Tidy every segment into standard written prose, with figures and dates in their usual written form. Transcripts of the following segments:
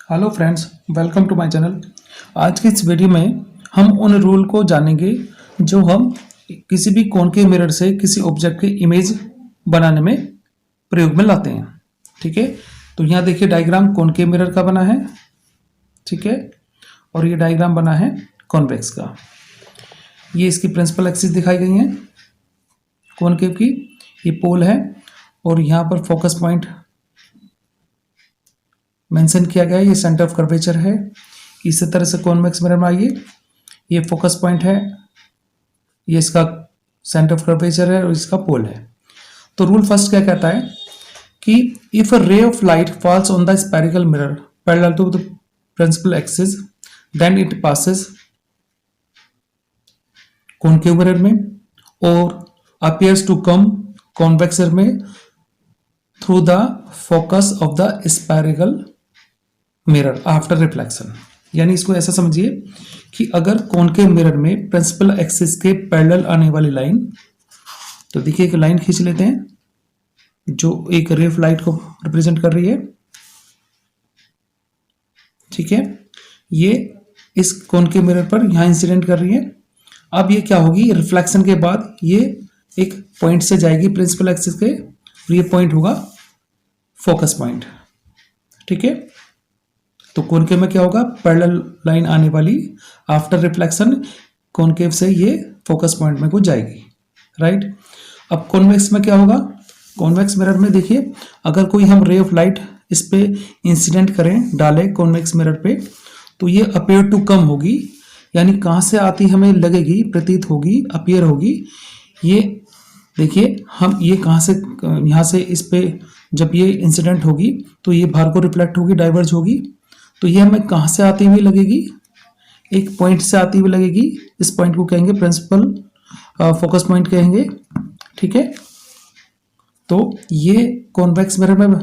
Hello friends, welcome to my channel. आज की इस वीडियो में हम उन रूल को जानेंगे जो हम किसी भी कॉनकेव मिरर से किसी ऑब्जेक्ट की इमेज बनाने में प्रयोग में लाते हैं। ठीक है, तो यहाँ देखिए डायग्राम कॉनकेव मिरर का बना है। ठीक है, और ये डायग्राम बना है कॉन्वेक्स का। ये इसकी प्रिंसिपल एक्सिस दिखाई गई है कॉनकेव की, ये पोल है और यहाँ पर फोकस पॉइंट मेंशन किया गया है, ये सेंटर ऑफ कर्वेचर है। इसी तरह से कॉन्वेक्स मिरर में आइए, ये फोकस पॉइंट है, ये इसका सेंटर ऑफ कर्वेचर है और इसका पोल है। तो रूल फर्स्ट क्या कहता है कि if a ray of light falls on the spherical mirror parallel to the principal axis then it passes concave mirror में और appears to come convex mirror में through the focus of the spherical mirror after reflection. यानी इसको ऐसा समझिए कि अगर concave mirror में प्रिंसिपल एक्सिस के पैरेलल आने वाली लाइन, तो देखिए एक लाइन खींच लेते हैं जो एक रे ऑफ लाइट को रिप्रेजेंट कर रही है। ठीक है, ये इस कॉनकेव मिरर पर यहां इंसिडेंट कर रही है। अब ये क्या होगी, रिफ्लेक्शन के बाद ये एक पॉइंट से जाएगी प्रिंसिपल एक्सिस के, और ये पॉइंट होगा फोकस पॉइंट। ठीक है, तो कॉनकेव में क्या होगा, पैरेलल लाइन आने वाली आफ्टर रिफ्लेक्शन कॉनकेव से ये फोकस पॉइंट में को जाएगी। राइट, अब कॉन्वेक्स में क्या होगा, कॉन्वेक्स मिरर में देखिए अगर कोई हम रे ऑफ लाइट इस पे इंसिडेंट करें, डालें कॉन्वेक्स मिरर पे, तो ये अपीयर टू कम होगी, यानी कहाँ से आती हमें लगेगी, प्रतीत होगी, अपीयर होगी। ये देखिए हम ये कहाँ से, यहाँ से इस पे जब ये इंसिडेंट होगी तो ये बाहर को रिफ्लेक्ट होगी, डाइवर्ज होगी, तो ये हमें कहाँ से आती हुई लगेगी, एक पॉइंट से आती हुई लगेगी। इस पॉइंट को कहेंगे प्रिंसिपल फोकस पॉइंट कहेंगे। ठीक है, तो ये कॉन्वेक्स मिरर में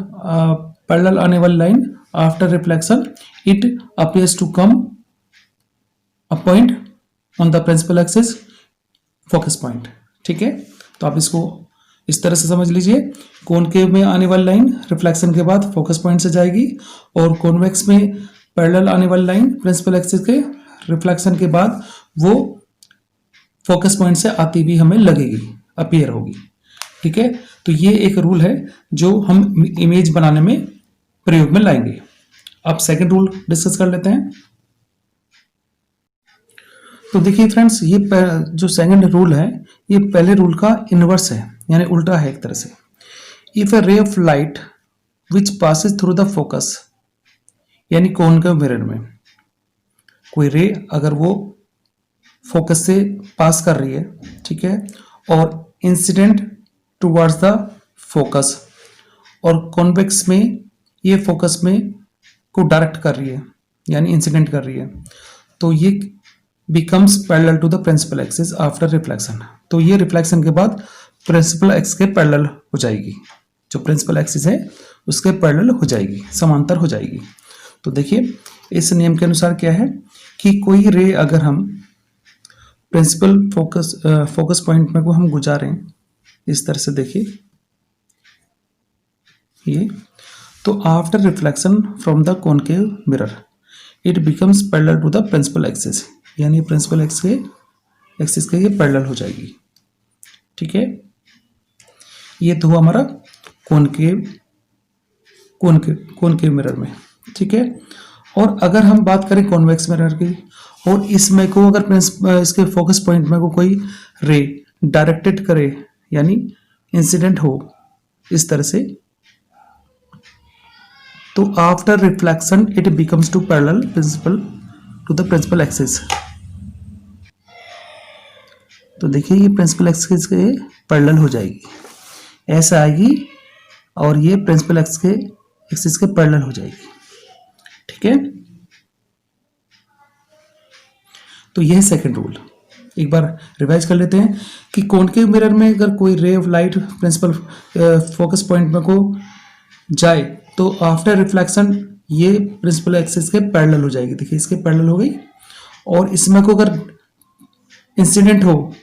पैरेलल आने वाली line after reflection it appears to come a point on the principal axis focus point. ठीक है, तो आप इसको इस तरह से समझ लीजिए, कॉनकेव में आने वाली लाइन रिफ्लेक्शन के बाद फोकस पॉइंट से जाएगी और कॉन्वेक्स में पैरेलल आने वाली लाइन प्रिंसिपल एक्सिस के रिफ्लेक्शन के बाद वो फोकस पॉइंट से आती भी हमें लगेगी, अपीयर होगी। ठीक है, तो ये एक रूल है जो हम इमेज बनाने में प्रयोग में लाएंगे। अब सेकंड रूल डिस्कस कर लेते हैं। तो देखिए फ्रेंड्स, ये जो सेकंड रूल है ये पहले रूल का इनवर्स है, यानी उल्टा है एक तरह से। If a ray of light which passes through the focus, यानी कॉनकेव मिरर में कोई रे अगर वो फोकस से पास कर रही है, ठीक है, और इंसिडेंट टुवर्ड्स द फोकस, और कॉन्वेक्स में ये फोकस में को डायरेक्ट कर रही है, यानी इंसिडेंट कर रही है, तो ये becomes parallel to the principal axis after reflection. तो ये रिफ्लेक्शन के बाद प्रिंसिपल एक्सिस के पैरेलल हो जाएगी, जो प्रिंसिपल एक्सिस है उसके पैरेलल हो जाएगी, समांतर हो जाएगी। तो देखिए इस नियम के अनुसार क्या है कि कोई रे अगर हम प्रिंसिपल फोकस पॉइंट में को हम गुजारें इस तरह से, देखिए ये, तो after reflection from the concave mirror it becomes parallel to the principal axis, यानी प्रिंसिपल एक्सिस के ये पैरेलल हो जाएगी। ठीक है, ये तो हुआ हमारा कॉनकेव मिरर में। ठीक है, और अगर हम बात करें कॉन्वेक्स मिरर की, और इसमें को अगर इसके फोकस पॉइंट में को कोई रे डायरेक्टेड करे, यानी इंसिडेंट हो इस तरह से, तो after reflection it becomes to parallel to the principal axis. तो देखिए ये प्रिंसिपल एक्सिस के पैरेलल हो जाएगी, ऐसा आएगी, और ये प्रिंसिपल एक्सिस के पैरेलल हो जाएगी। ठीक है, तो यह सेकंड रूल एक बार रिवाइज कर लेते हैं कि कॉनकेव मिरर में अगर कोई ray of light principal focus point में को जाए तो आफ्टर रिफ्लेक्शन ये प्रिंसिपल एक्सिस के पैरेलल हो जाएगी। देखिए इसके पैरेलल हो गई, और इसमें को अगर इंसिडेंट हो,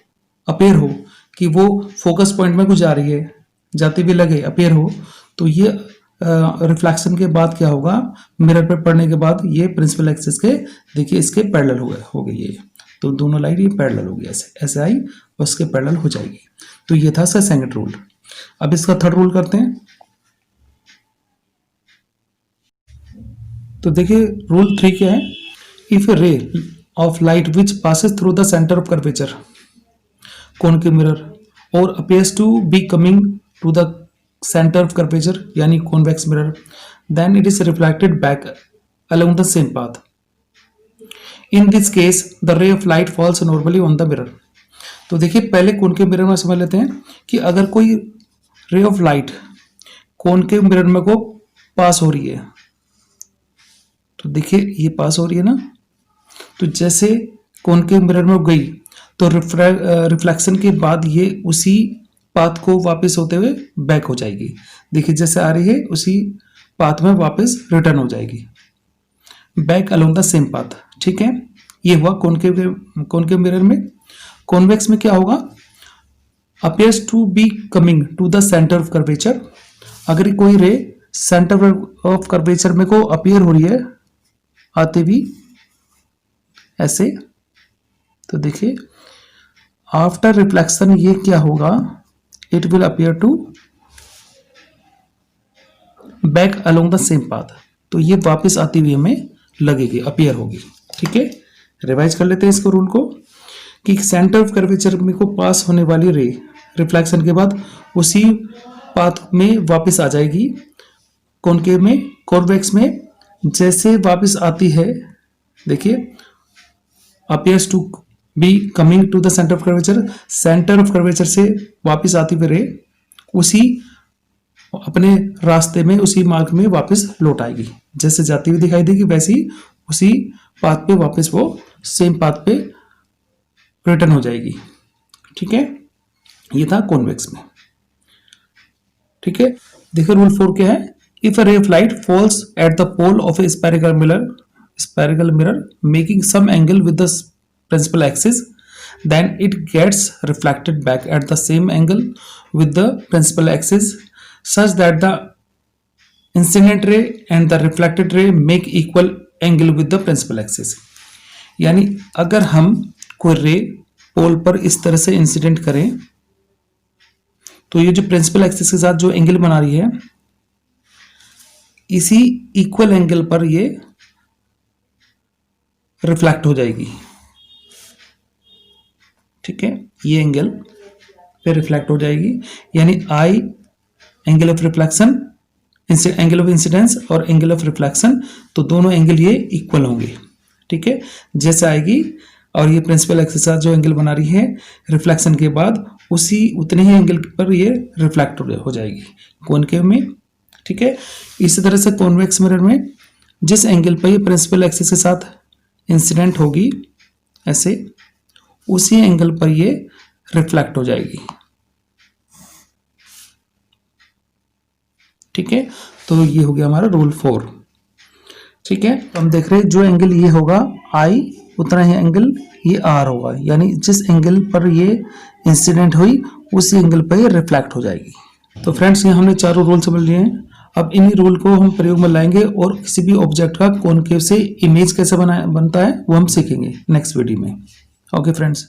अपीयर हो कि वो फोकस पॉइंट में को जा रही है, जाती भी लगे, अपीयर हो, तो ये रिफ्लेक्शन के बाद क्या होगा, मिरर पे पड़ने के बाद ये प्रिंसिपल एक्सिस के देखिए इसके पैरेलल हो गई ये, तो दोनों लाइट ये पैरेलल हो गई, ऐसे आई और उसके पैरेलल हो जाएगी। तो ये था इसका सेकंड रूल। अब इसका थर्ड रूल करते हैं। तो देखिए रूल 3 क्या है, if a ray of light which passes through the centre of curvature concave mirror और appears to be coming to the centre of curvature यानी convex mirror, then it is reflected back along the same path. In this case, the ray of light falls normally on the mirror. तो देखिए पहले concave mirror में समझ लेते हैं कि अगर कोई ray of light concave mirror में को पास हो रही है, तो देखिए ये पास हो रही है ना, तो जैसे कॉनकेव मिरर में गई तो रिफ्लेक्शन के बाद ये उसी पाथ को वापस होते हुए बैक हो जाएगी। देखिए जैसे आ रही है उसी पाथ में वापस रिटर्न हो जाएगी, back along the same path. ठीक है, ये हुआ कॉनकेव मिरर में। कॉन्वेक्स में क्या होगा, appears to be coming to the centre of curvature, अगर कोई रे सेंटर ऑफ कर्वेचर में को अपीयर हो रही है आते भी ऐसे, तो देखिए आफ्टर रिफ्लेक्शन ये क्या होगा, it will appear to back along the same path, तो ये वापस आती हुई हमें लगेगी, अपीयर होगी। ठीक है, रिवाइज कर लेते हैं इसको रूल को कि सेंटर ऑफ कर्वेचर में को पास होने वाली रे रिफ्लेक्शन के बाद उसी पाथ में वापस आ जाएगी। कॉनकेव में, कॉन्वेक्स में जैसे वापस आती है, देखिए appears to be coming to the centre of curvature, centre of curvature से वापस आती हुई रे उसी अपने रास्ते में, उसी मार्ग में वापस लौट आएगी, जैसे जाती हुई दिखाई देगी वैसे ही उसी पाथ पे वापस वो सेम पाथ पे रिटर्न हो जाएगी। ठीक है, ये था कॉन्वेक्स में। ठीक है, देखिए रूल 4 क्या है, if a ray of light falls at the pole of a spherical mirror making some angle with the principal axis, then it gets reflected back at the same angle with the principal axis such that the incident ray and the reflected ray make equal angle with the principal axis. यानी अगर हम कोई रे पोल पर इस तरह से incident करें तो ये जो प्रिंसिपल एक्सिस के साथ जो एंगल बना रही है इसी इक्वल एंगल पर ये रिफ्लेक्ट हो जाएगी। ठीक है, ये एंगल पे रिफ्लेक्ट हो जाएगी, यानी i angle of reflection, angle of incidence और एंगल ऑफ रिफ्लेक्शन, तो दोनों एंगल ये इक्वल होंगे। ठीक है, जैसे आएगी और ये प्रिंसिपल एक्सिस के साथ जो एंगल बना रही है रिफ्लेक्शन के बाद उसी उतने ही एंगल पर ये रिफ्लेक्ट हो जाएगी कॉनकेव में। ठीक है, इसी तरह से कॉन्वेक्स मिरर में जिस एंगल पर ये प्रिंसिपल एक्सिस के साथ इंसिडेंट होगी ऐसे, उसी एंगल पर ये रिफ्लेक्ट हो जाएगी। ठीक है, तो ये हो गया हमारा रूल 4। ठीक है, तो हम देख रहे हैं जो एंगल ये होगा आई, उतना ही एंगल ये आर होगा, यानी जिस एंगल पर ये इंसिडेंट हुई उसी एंगल पर ये रिफ्लेक्ट हो जाएगी। तो फ्रेंड्स, ये हमने चारों रूल समझ लिए हैं। अब इन्हीं रूल को हम प्रयोग में लाएंगे और किसी भी ऑब्जेक्ट का कॉनकेव से इमेज कैसे बनता है वो हम सीखेंगे नेक्स्ट वीडियो में। Okay friends.